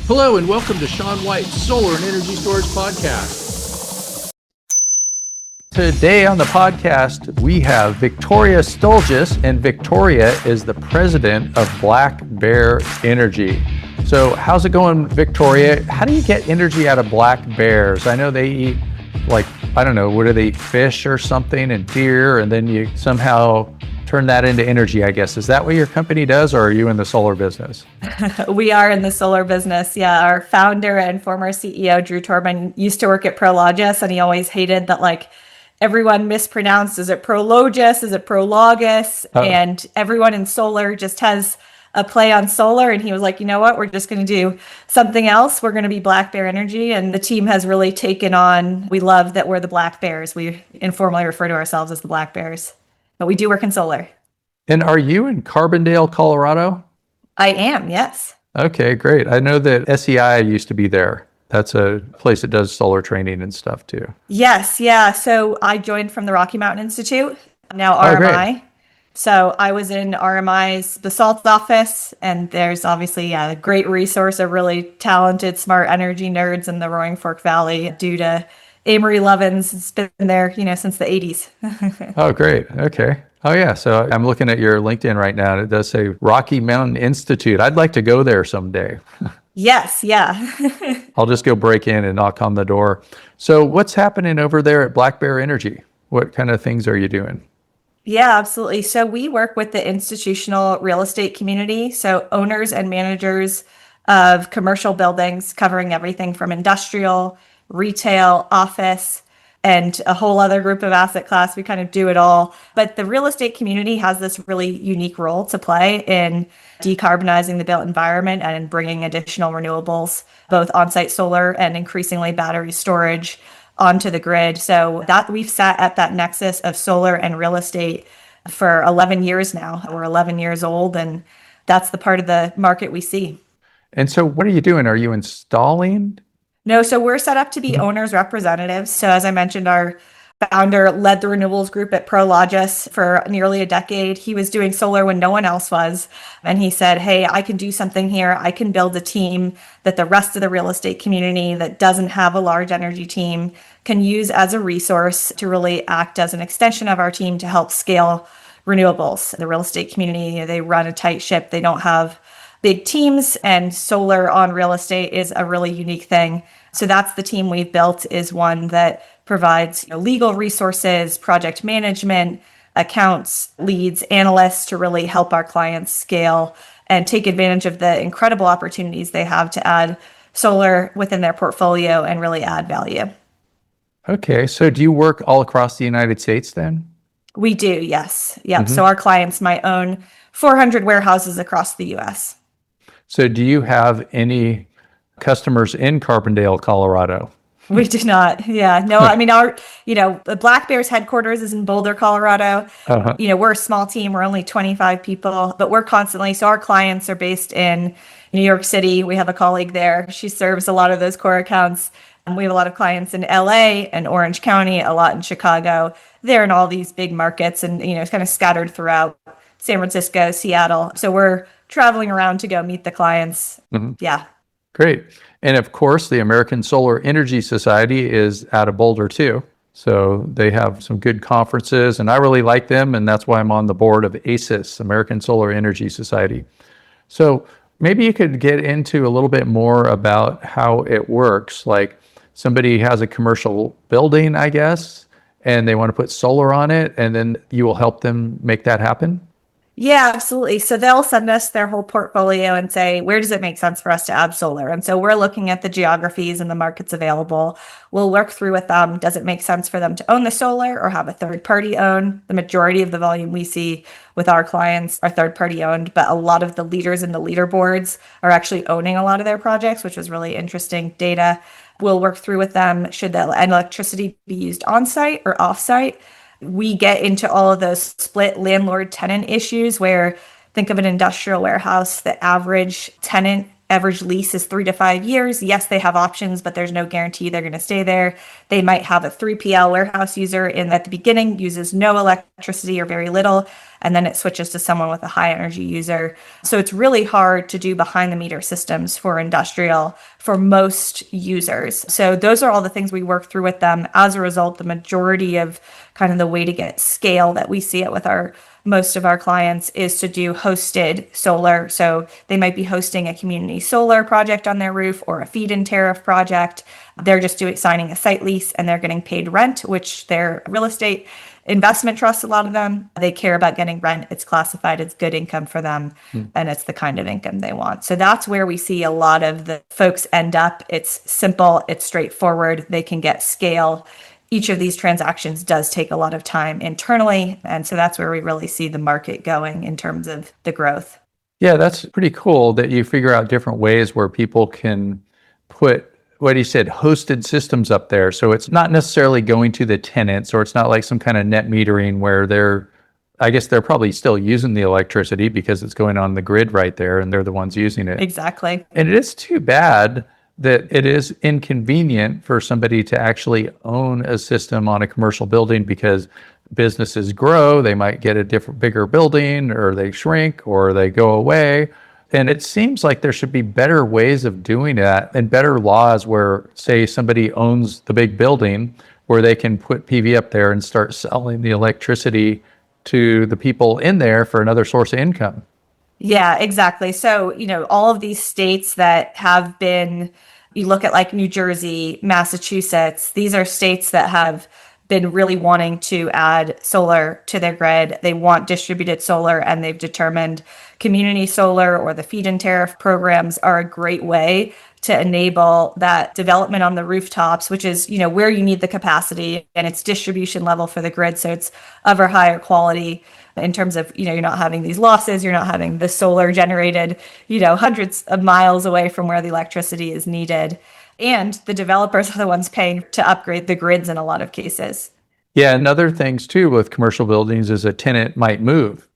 Hello and welcome to Sean White's Solar and Energy Storage Podcast. Today on the podcast, we have Victoria Stulgis, and Victoria is the president of Black Bear Energy. So how's it going, Victoria? How do you get energy out of black bears? I know they eat, what do they eat, fish or something and deer, and then you somehow turn that into energy, I guess. Is that what your company does, or are you in the solar business? We are in the solar business. Yeah, our founder and former CEO, Drew Torban, used to work at Prologis, and he always hated that everyone mispronounced. Is it Prologis? Is it Prologis? Oh. And everyone in solar just has a play on solar. And he was like, you know what? We're just going to do something else. We're going to be Black Bear Energy. And the team has really taken on, we love that we're the Black Bears. We informally refer to ourselves as the Black Bears. But we do work in solar. And are you in Carbondale, Colorado? I am, yes. Okay, great. I know that SEI used to be there. That's a place that does solar training and stuff too. Yes, yeah. So I joined from the Rocky Mountain Institute, now Oh, RMI. great. So I was in RMI's basalt office, and there's obviously a great resource of really talented, smart energy nerds in the Roaring Fork Valley due to Amory Lovins. It's been there, since the 80s. Oh, great. Okay. Oh, yeah. So I'm looking at your LinkedIn right now, and it does say Rocky Mountain Institute. I'd like to go there someday. Yes, yeah. I'll just go break in and knock on the door. So what's happening over there at Black Bear Energy? What kind of things are you doing? Yeah, absolutely. So we work with the institutional real estate community. So owners and managers of commercial buildings covering everything from industrial, retail, office, and a whole other group of asset class. We kind of do it all. But the real estate community has this really unique role to play in decarbonizing the built environment and in bringing additional renewables, both on-site solar and increasingly battery storage, onto the grid. So that we've sat at that nexus of solar and real estate for 11 years now. We're 11 years old, and that's the part of the market we see. And so what are you doing? Are you installing? No, so we're set up to be owners' representatives. So as I mentioned, our founder led the renewables group at Prologis for nearly a decade. He was doing solar when no one else was. And he said, hey, I can do something here. I can build a team that the rest of the real estate community that doesn't have a large energy team can use as a resource to really act as an extension of our team to help scale renewables. The real estate community, they run a tight ship. They don't have big teams, and solar on real estate is a really unique thing. So that's the team we've built, is one that provides legal resources, project management, accounts, leads, analysts to really help our clients scale and take advantage of the incredible opportunities they have to add solar within their portfolio and really add value. Okay. So do you work all across the United States then? We do, yes. Yep. So our clients might own 400 warehouses across the US. So do you have any customers in Carbondale, Colorado? We do not. Yeah. No, I mean, the Black Bears headquarters is in Boulder, Colorado. Uh-huh. We're a small team. We're only 25 people, but so our clients are based in New York City. We have a colleague there. She serves a lot of those core accounts. And we have a lot of clients in LA and Orange County, a lot in Chicago. They're in all these big markets and, it's kind of scattered throughout San Francisco, Seattle. So we're traveling around to go meet the clients. Mm-hmm. Yeah. Great. And of course, the American Solar Energy Society is out of Boulder too. So they have some good conferences, and I really like them. And that's why I'm on the board of ASIS, American Solar Energy Society. So maybe you could get into a little bit more about how it works. Like somebody has a commercial building, I guess, and they want to put solar on it, and then you will help them make that happen? Yeah, absolutely. So they'll send us their whole portfolio and say, where does it make sense for us to add solar? And so we're looking at the geographies and the markets available. We'll work through with them. Does it make sense for them to own the solar or have a third party own? The majority of the volume we see with our clients are third party owned, but a lot of the leaders in the leaderboards are actually owning a lot of their projects, which was really interesting data. We'll work through with them. Should the electricity be used on site or off site? We get into all of those split landlord-tenant issues where, think of an industrial warehouse, the average lease is 3 to 5 years. Yes, they have options, but there's no guarantee they're going to stay there. They might have a 3PL warehouse user in at the beginning, uses no electricity or very little, and then it switches to someone with a high energy user. So it's really hard to do behind the meter systems for industrial for most users. So those are all the things we work through with them. As a result, the majority of kind of the way to get scale that we see it with most of our clients is to do hosted solar. So they might be hosting a community solar project on their roof or a feed-in tariff project. They're just signing a site lease and they're getting paid rent, which their real estate investment trusts, a lot of them, they care about getting rent. It's classified as good income for them, and it's the kind of income they want. So that's where we see a lot of the folks end up. It's simple, it's straightforward, they can get scale. Each of these transactions does take a lot of time internally. And so that's where we really see the market going in terms of the growth. Yeah, that's pretty cool that you figure out different ways where people can put, what you said, hosted systems up there. So it's not necessarily going to the tenants, or it's not like some kind of net metering where I guess they're probably still using the electricity because it's going on the grid right there and they're the ones using it. Exactly. And it is too bad that it is inconvenient for somebody to actually own a system on a commercial building, because businesses grow, they might get a bigger building, or they shrink, or they go away. And it seems like there should be better ways of doing that, and better laws where, say, somebody owns the big building, where they can put PV up there and start selling the electricity to the people in there for another source of income. Yeah, exactly. So, all of these states that have been, you look at like New Jersey, Massachusetts, these are states that have been really wanting to add solar to their grid. They want distributed solar, and they've determined community solar or the feed-in tariff programs are a great way to enable that development on the rooftops, which is, where you need the capacity, and it's distribution level for the grid. So it's of a higher quality in terms of, you're not having these losses, you're not having the solar generated, hundreds of miles away from where the electricity is needed. And the developers are the ones paying to upgrade the grids in a lot of cases. Yeah, and other things too with commercial buildings is a tenant might move,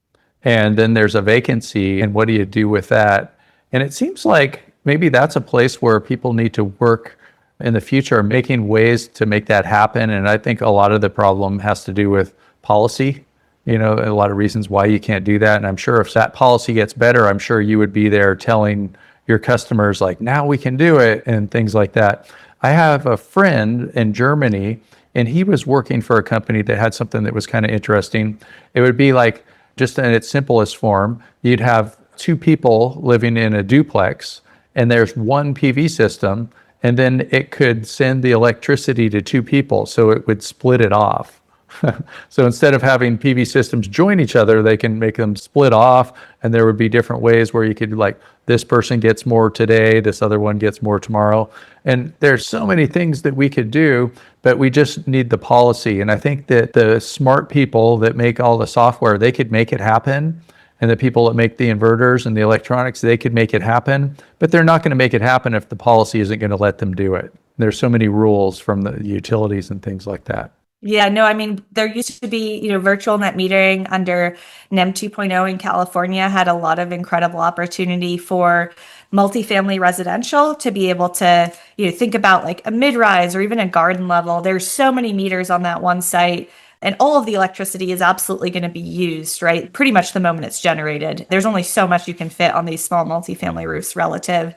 and then there's a vacancy, and what do you do with that? And it seems like maybe that's a place where people need to work in the future, making ways to make that happen. And I think a lot of the problem has to do with policy, a lot of reasons why you can't do that. And I'm sure if that policy gets better, I'm sure you would be there telling your customers, like, now we can do it, and things like that. I have a friend in Germany, and he was working for a company that had something that was kind of interesting. It would be like, just in its simplest form, you'd have two people living in a duplex, and there's one PV system, and then it could send the electricity to two people, so it would split it off. So instead of having PV systems join each other, they can make them split off, and there would be different ways where you could, like, this person gets more today, this other one gets more tomorrow. And there's so many things that we could do, but we just need the policy. And I think that the smart people that make all the software, they could make it happen. And the people that make the inverters and the electronics, they could make it happen, but they're not going to make it happen if the policy isn't going to let them do it. There's so many rules from the utilities and things like that. Yeah, no, I mean, there used to be, virtual net metering under NEM 2.0 in California had a lot of incredible opportunity for multifamily residential to be able to, think about like a mid-rise or even a garden level. There's so many meters on that one site, and all of the electricity is absolutely going to be used, right? Pretty much the moment it's generated. There's only so much you can fit on these small multifamily roofs relative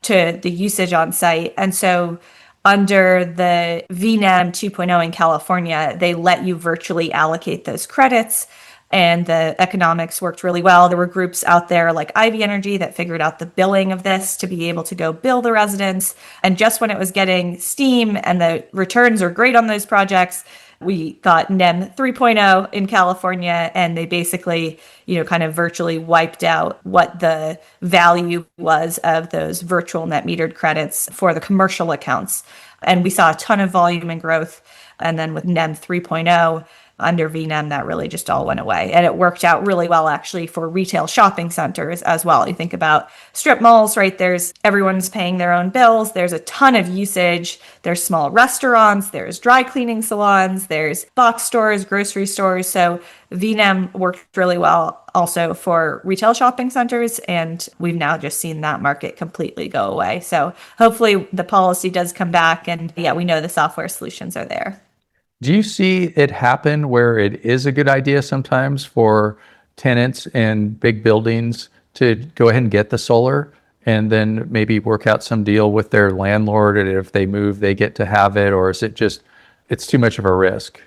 to the usage on site. And so under the VNEM 2.0 in California, they let you virtually allocate those credits, and the economics worked really well. There were groups out there like Ivy Energy that figured out the billing of this to be able to go bill the residents. And just when it was getting steam and the returns are great on those projects, we got NEM 3.0 in California, and they basically, kind of virtually wiped out what the value was of those virtual net metered credits for the commercial accounts. And we saw a ton of volume and growth. And then with NEM 3.0 under VNEM, that really just all went away. And it worked out really well, actually, for retail shopping centers as well. You think about strip malls, right? Everyone's paying their own bills. There's a ton of usage. There's small restaurants. There's dry cleaning salons. There's box stores, grocery stores. So VNEM worked really well also for retail shopping centers. And we've now just seen that market completely go away. So hopefully the policy does come back. And yeah, we know the software solutions are there. Do you see it happen where it is a good idea sometimes for tenants in big buildings to go ahead and get the solar and then maybe work out some deal with their landlord, and if they move, they get to have it? Or is it just, it's too much of a risk?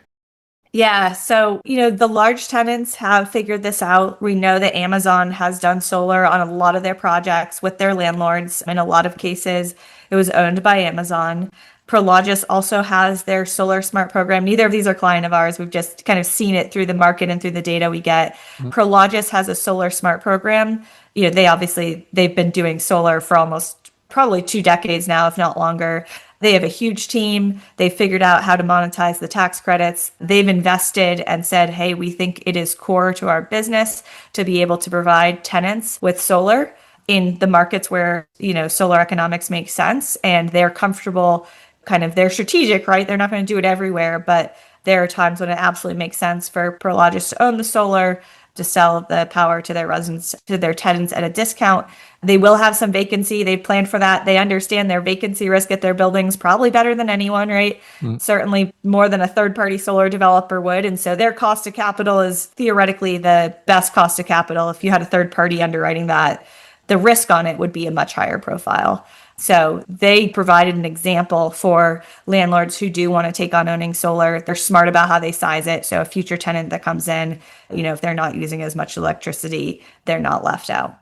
Yeah. So, the large tenants have figured this out. We know that Amazon has done solar on a lot of their projects with their landlords. In a lot of cases, it was owned by Amazon. Prologis also has their Solar Smart program. Neither of these are client of ours. We've just kind of seen it through the market and through the data we get. Prologis has a Solar Smart program. They've been doing solar for almost probably 2 decades now, if not longer. They have a huge team. They've figured out how to monetize the tax credits. They've invested and said, hey, we think it is core to our business to be able to provide tenants with solar in the markets where, solar economics make sense. And they're comfortable, they're strategic, right? They're not going to do it everywhere, but there are times when it absolutely makes sense for Prologis to own the solar, to sell the power to their residents, to their tenants at a discount. They will have some vacancy. They plan for that. They understand their vacancy risk at their buildings probably better than anyone, right? Certainly more than a third-party solar developer would. And so their cost of capital is theoretically the best cost of capital. If you had a third party underwriting that, the risk on it would be a much higher profile. So they provided an example for landlords who do want to take on owning solar. They're smart about how they size it. So a future tenant that comes in, if they're not using as much electricity, they're not left out.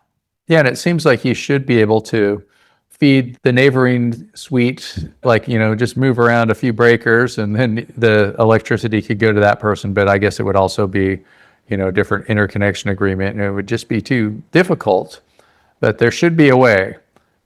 Yeah, and it seems like you should be able to feed the neighboring suite, just move around a few breakers and then the electricity could go to that person. But I guess it would also be, a different interconnection agreement, and it would just be too difficult. But there should be a way.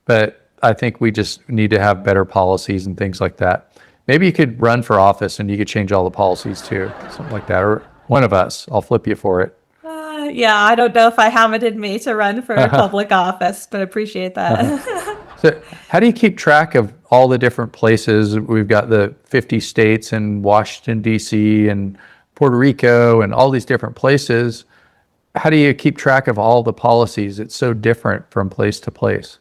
But I think we just need to have better policies and things like that. Maybe you could run for office and you could change all the policies too, something like that. Or one of us, I'll flip you for it. Yeah, I don't know if I hammered me to run for public office, but appreciate that. So how do you keep track of all the different places? We've got the 50 states and Washington, D.C. and Puerto Rico and all these different places. How do you keep track of all the policies? It's so different from place to place.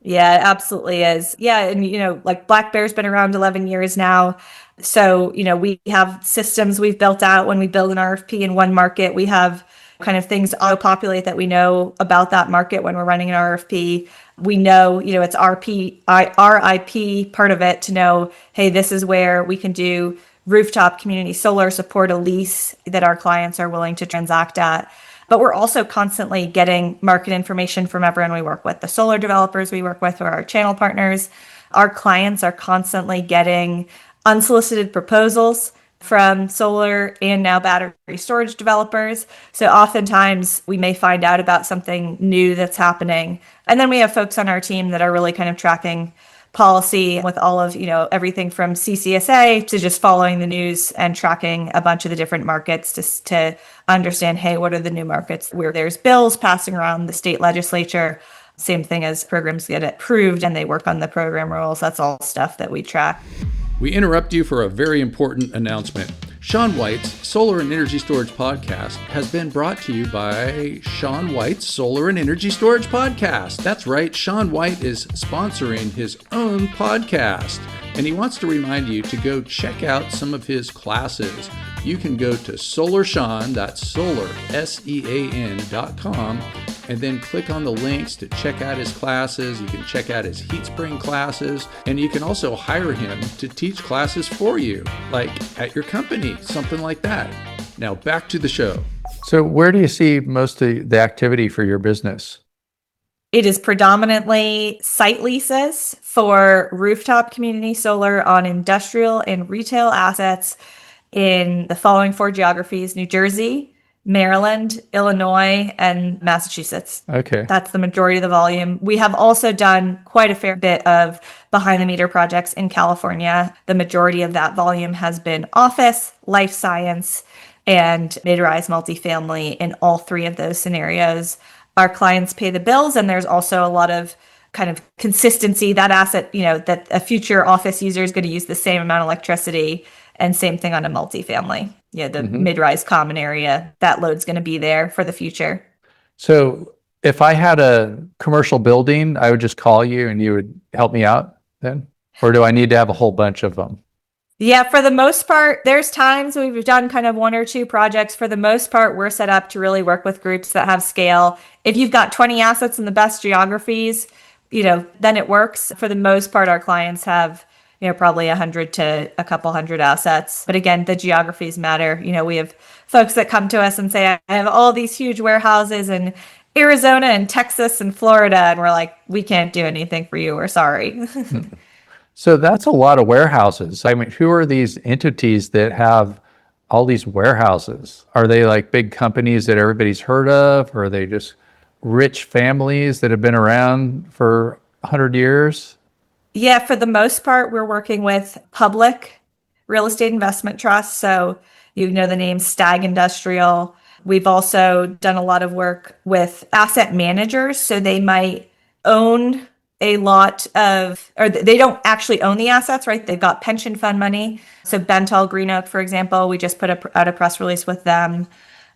Yeah, it absolutely is. Yeah. And, like Black Bear's been around 11 years now. So, we have systems we've built out when we build an RFP in one market. We have kind of things auto-populate that we know about that market when we're running an RFP. We know, it's RIP part of it to know, hey, this is where we can do rooftop community solar, support a lease that our clients are willing to transact at. But we're also constantly getting market information from everyone we work with. The solar developers we work with are our channel partners. Our clients are constantly getting unsolicited proposals from solar and now battery storage developers. So oftentimes we may find out about something new that's happening. And then we have folks on our team that are really kind of tracking policy with all of, everything from CCSA to just following the news and tracking a bunch of the different markets to understand, hey, what are the new markets where there's bills passing around the state legislature. Same thing as programs get approved and they work on the program rules. That's all stuff that we track. We interrupt you for a very important announcement. Sean White's Solar and Energy Storage Podcast has been brought to you by Sean White's Solar and Energy Storage Podcast. That's right, Sean White is sponsoring his own podcast, and he wants to remind you to go check out some of his classes. You can go to SolarSEAN, that's Solar, SEAN.com, and then click on the links to check out his classes. You can check out his heat spring classes, and you can also hire him to teach classes for you, like at your company, something like that. Now back to the show. So where do you see most of the activity for your business? It is predominantly site leases for rooftop community solar on industrial and retail assets in the following 4 geographies: New Jersey, Maryland, Illinois, and Massachusetts. Okay. That's the majority of the volume. We have also done quite a fair bit of behind the meter projects in California. The majority of that volume has been office, life science, and mid-rise multifamily. In all 3 of those scenarios, our clients pay the bills, and there's also a lot of kind of consistency. That asset, that a future office user is going to use the same amount of electricity. And same thing on a multifamily. The mid-rise common area, that load's going to be there for the future. So if I had a commercial building, I would just call you and you would help me out then? Or do I need to have a whole bunch of them? Yeah, for the most part, there's times we've done kind of one or two projects. For the most part, we're set up to really work with groups that have scale. If you've got 20 assets in the best geographies, then it works. For the most part, our clients have, probably 100 to a couple hundred assets. But again, the geographies matter. We have folks that come to us and say, I have all these huge warehouses in Arizona and Texas and Florida. And we're like, we can't do anything for you. We're sorry. So that's a lot of warehouses. I mean, who are these entities that have all these warehouses? Are they like big companies that everybody's heard of? Or are they just rich families that have been around for 100 years? Yeah, for the most part, we're working with public real estate investment trusts. So, the name Stag Industrial. We've also done a lot of work with asset managers. So they might own a lot of, or they don't actually own the assets, right? They've got pension fund money. So Bentall Green Oak, for example, we just put out a press release with them.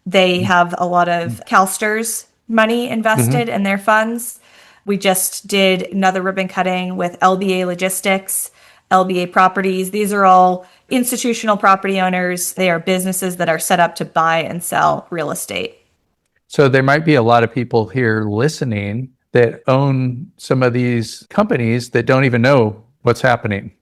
They have a lot of CalSTRS money invested in their funds. We just did another ribbon cutting with LBA Logistics, LBA Properties. These are all institutional property owners. They are businesses that are set up to buy and sell real estate. So there might be a lot of people here listening that own some of these companies that don't even know what's happening.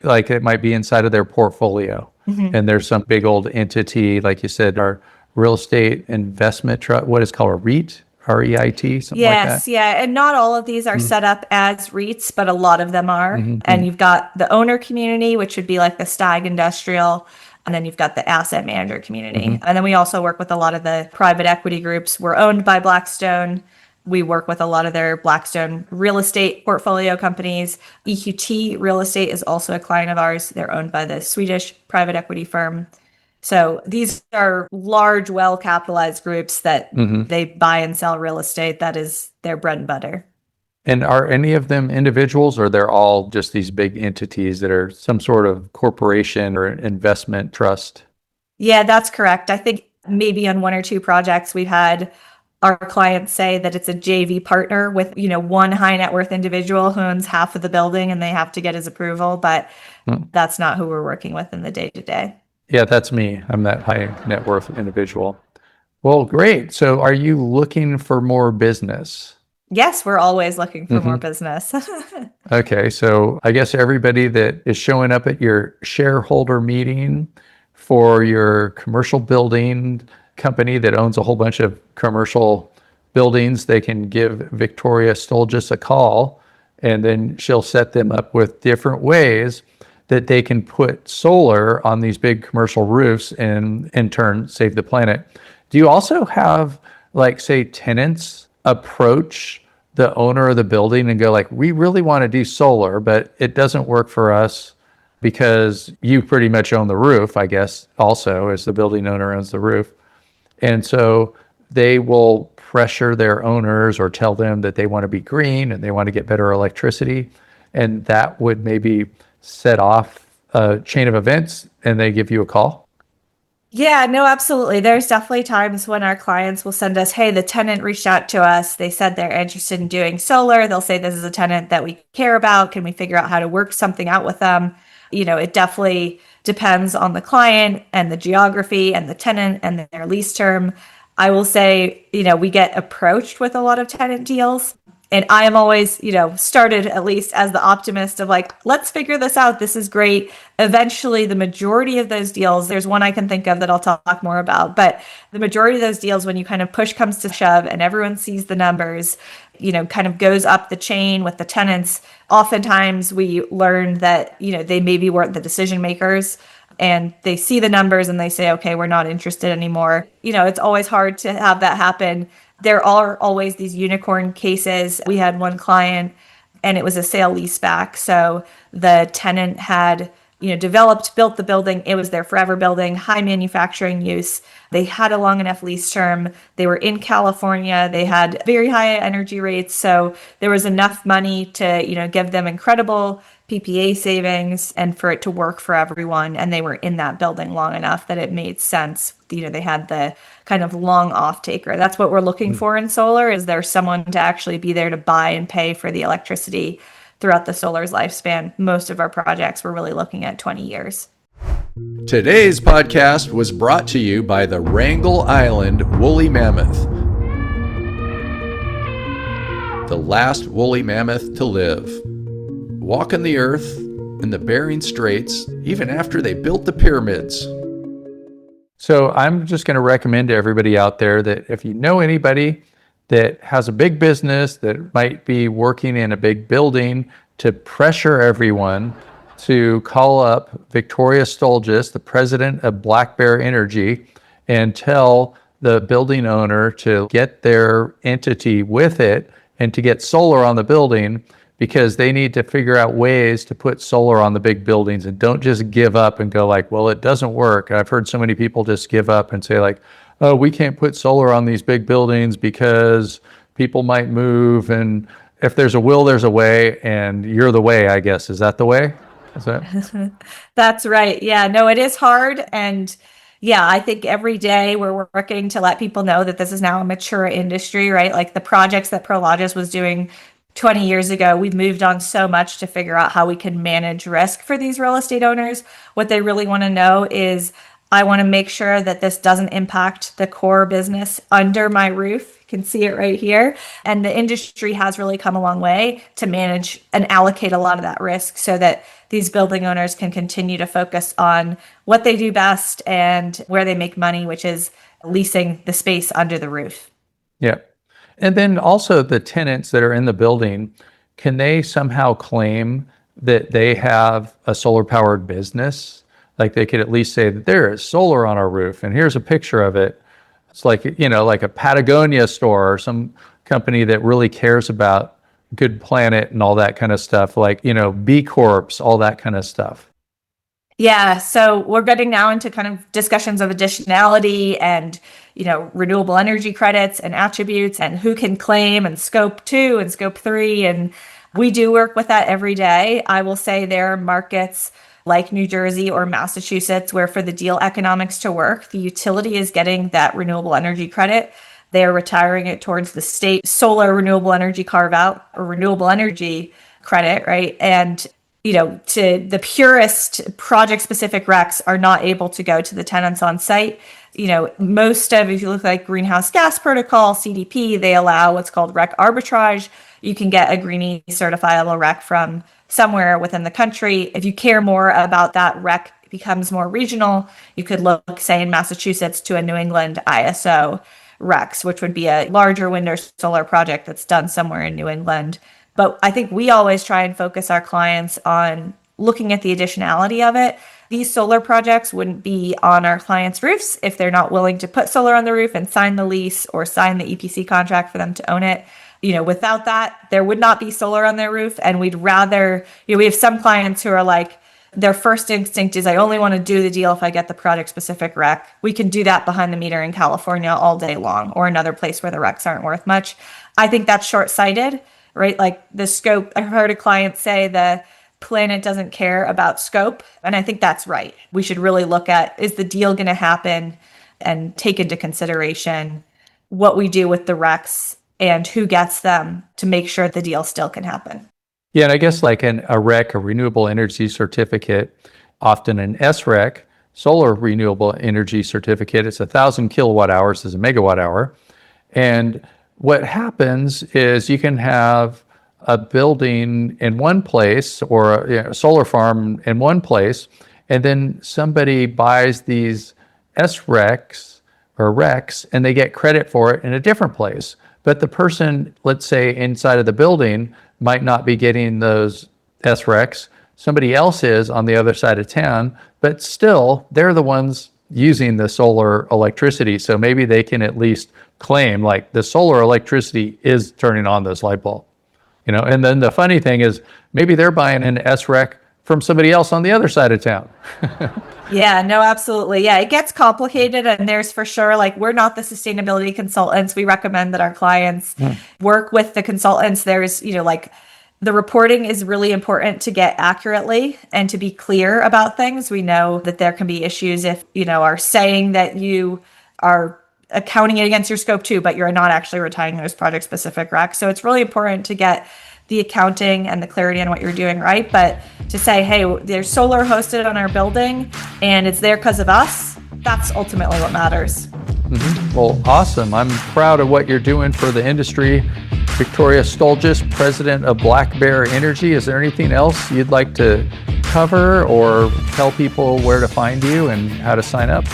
Like it might be inside of their portfolio. And there's some big old entity, like you said, our real estate investment trust, what is called a REIT, REIT, something like that. Yes, yeah. And not all of these are set up as REITs, but a lot of them are. And you've got the owner community, which would be like the Stag Industrial. And then you've got the asset manager community. And then we also work with a lot of the private equity groups. We're owned by Blackstone. We work with a lot of their Blackstone real estate portfolio companies. EQT Real Estate is also a client of ours. They're owned by the Swedish private equity firm. So these are large, well-capitalized groups that they buy and sell real estate. That is their bread and butter. And are any of them individuals, or they're all just these big entities that are some sort of corporation or investment trust? Yeah, that's correct. I think maybe on one or two projects we've had our clients say that it's a JV partner with, one high net worth individual who owns half of the building and they have to get his approval, but that's not who we're working with in the day to day. Yeah, that's me. I'm that high net worth individual. Well, great. So are you looking for more business? Yes, we're always looking for more business. Okay, so I guess everybody that is showing up at your shareholder meeting for your commercial building company that owns a whole bunch of commercial buildings, they can give Victoria Stulgis a call, and then she'll set them up with different ways that they can put solar on these big commercial roofs and in turn save the planet. Do you also have, like, say, tenants approach the owner of the building and go like, we really want to do solar, but it doesn't work for us because you pretty much own the roof, I guess, also, as the building owner owns the roof. And so they will pressure their owners or tell them that they want to be green and they want to get better electricity. And that would maybe set off a chain of events and they give you a call. Yeah, no, absolutely. There's definitely times when our clients will send us, hey, the tenant reached out to us. They said they're interested in doing solar. They'll say, this is a tenant that we care about. Can we figure out how to work something out with them? It definitely depends on the client and the geography and the tenant and their lease term. I will say, we get approached with a lot of tenant deals. And I am always, started at least as the optimist of like, let's figure this out. This is great. Eventually, the majority of those deals, there's one I can think of that I'll talk more about, but the majority of those deals, when you kind of push comes to shove and everyone sees the numbers, kind of goes up the chain with the tenants. Oftentimes we learn that, they maybe weren't the decision makers and they see the numbers and they say, okay, we're not interested anymore. It's always hard to have that happen. There are always these unicorn cases. We had one client and it was a sale leaseback. So the tenant had, built the building. It was their forever building, high manufacturing use. They had a long enough lease term. They were in California. They had very high energy rates. So there was enough money to, give them incredible PPA savings and for it to work for everyone. And they were in that building long enough that it made sense. They had the kind of long off taker. That's what we're looking for in solar. Is there someone to actually be there to buy and pay for the electricity throughout the solar's lifespan. Most of our projects, we're really looking at 20 years. Today's podcast was brought to you by the Wrangell Island woolly mammoth, the last woolly mammoth to live. Walking the earth in the Bering Straits even after they built the pyramids. So I'm just going to recommend to everybody out there that if you know anybody that has a big business that might be working in a big building, to pressure everyone to call up Victoria Stulgis, the president of Black Bear Energy, and tell the building owner to get their entity with it and to get solar on the building, because they need to figure out ways to put solar on the big buildings, and don't just give up and go like, well, it doesn't work. I've heard so many people just give up and say like, oh, we can't put solar on these big buildings because people might move, and if there's a will, there's a way, and you're the way, I guess. Is that the way? Is that? That's right. Yeah, no, it is hard. And yeah, I think every day we're working to let people know that this is now a mature industry, right? Like the projects that Prologis was doing 20 years ago, we've moved on so much to figure out how we can manage risk for these real estate owners. What they really want to know is, I want to make sure that this doesn't impact the core business under my roof. You can see it right here. And the industry has really come a long way to manage and allocate a lot of that risk so that these building owners can continue to focus on what they do best and where they make money, which is leasing the space under the roof. Yeah. And then also the tenants that are in the building, can they somehow claim that they have a solar powered business? Like they could at least say that there is solar on our roof and here's a picture of it. It's like, you know, like a Patagonia store or some company that really cares about good planet and all that kind of stuff, like, you know, B Corps, all that kind of stuff. Yeah, so we're getting now into kind of discussions of additionality and, you know, renewable energy credits and attributes and who can claim, and scope 2 and scope 3. And we do work with that every day. I will say there are markets like New Jersey or Massachusetts where for the deal economics to work, the utility is getting that renewable energy credit. They're retiring it towards the state solar renewable energy carve out or renewable energy credit, right? And you know, to the purest project specific recs are not able to go to the tenants on site. You know, most of, if you look like greenhouse gas protocol, CDP, they allow what's called rec arbitrage. You can get a greenie certifiable rec from somewhere within the country. If you care more about that rec becomes more regional, you could look, say, in Massachusetts to a New England ISO recs, which would be a larger wind or solar project that's done somewhere in New England. But I think we always try and focus our clients on looking at the additionality of it. These solar projects wouldn't be on our clients' roofs if they're not willing to put solar on the roof and sign the lease or sign the EPC contract for them to own it. You know, without that, there would not be solar on their roof. And we'd rather, you know, we have some clients who are like, their first instinct is, I only want to do the deal if I get the project specific rec. We can do that behind the meter in California all day long, or another place where the recs aren't worth much. I think that's short-sighted, right? Like the scope, I heard a client say the planet doesn't care about scope. And I think that's right. We should really look at, is the deal going to happen, and take into consideration what we do with the recs and who gets them to make sure the deal still can happen. Yeah, and I guess like a REC, a renewable energy certificate, often an SREC, solar renewable energy certificate, it's 1,000 kilowatt hours is a megawatt hour. And what happens is you can have a building in one place or a solar farm in one place, and then somebody buys these SRECs or RECs and they get credit for it in a different place. But the person, let's say inside of the building, might not be getting those SRECs. Somebody else is on the other side of town, but still they're the ones using the solar electricity. So maybe they can at least claim like the solar electricity is turning on this light bulb, you know. And then the funny thing is maybe they're buying an SREC from somebody else on the other side of town. Yeah, no, absolutely. Yeah, it gets complicated, and there's for sure, like, we're not the sustainability consultants. We recommend that our clients work with the consultants. There's, you know, like, the reporting is really important to get accurately and to be clear about things. We know that there can be issues if, you know, are saying that you are accounting it against your scope 2, but you're not actually retiring those project specific recs. So it's really important to get the accounting and the clarity on what you're doing, right? But to say, hey, there's solar hosted on our building and it's there because of us, that's ultimately what matters. Mm-hmm. Well, awesome. I'm proud of what you're doing for the industry. Victoria Stulgis, president of Black Bear Energy. Is there anything else you'd like to cover or tell people where to find you and how to sign up?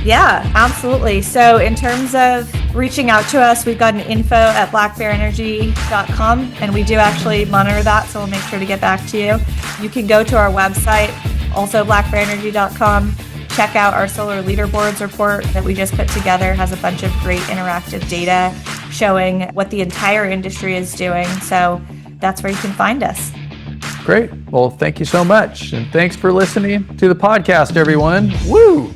Yeah, absolutely. So in terms of reaching out to us, we've got an info@blackbearenergy.com, and we do actually monitor that, so we'll make sure to get back to you. You can go to our website, also blackbearenergy.com. Check out our solar leaderboards report that we just put together. It has a bunch of great interactive data showing what the entire industry is doing. So that's where you can find us. Great. Well, thank you so much. And thanks for listening to the podcast, everyone. Woo!